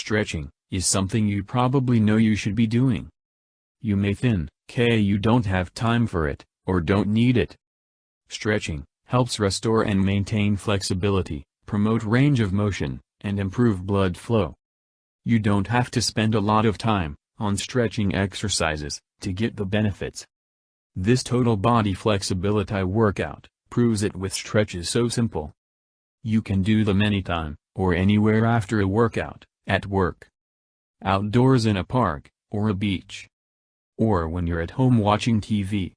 Stretching is something you probably know you should be doing. You may think you don't have time for it, or don't need it. Stretching helps restore and maintain flexibility, promote range of motion, and improve blood flow. You don't have to spend a lot of time on stretching exercises to get the benefits. This total body flexibility workout proves it with stretches so simple. You can do them anytime, or anywhere after a workout, at work, outdoors in a park, or a beach, or when you're at home watching TV.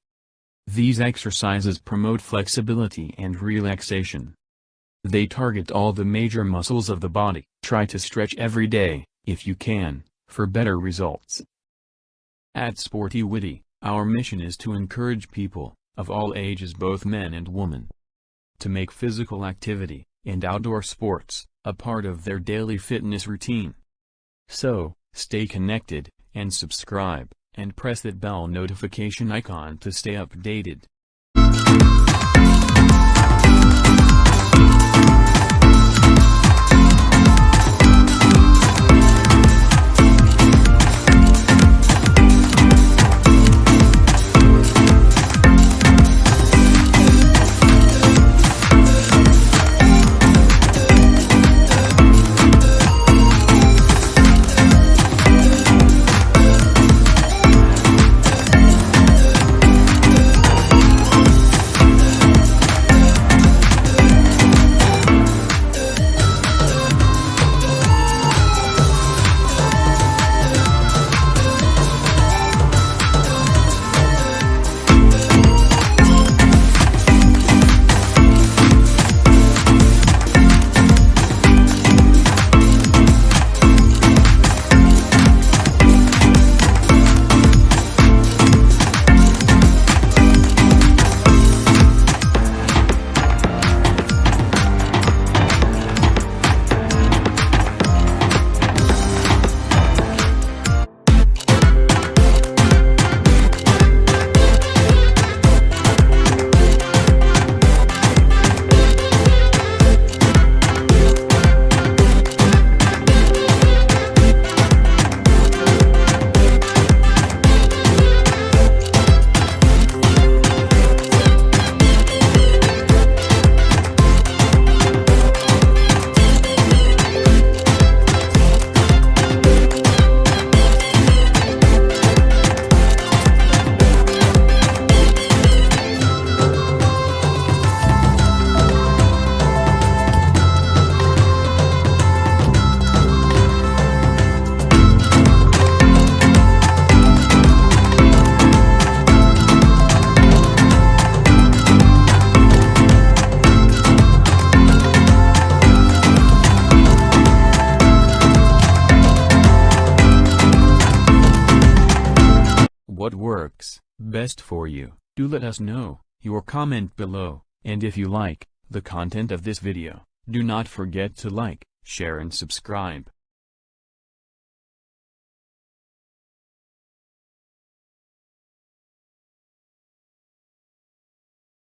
These exercises promote flexibility and relaxation. They target all the major muscles of the body. Try to stretch every day, if you can, for better results. At Sportywitty, our mission is to encourage people, of all ages, both men and women, to make physical activity and outdoor sports a part of their daily fitness routine. So, stay connected, and subscribe, and press that bell notification icon to stay updated. What works best for you? Do let us know your comment below, and if you like the content of this video, do not forget to like, share and subscribe.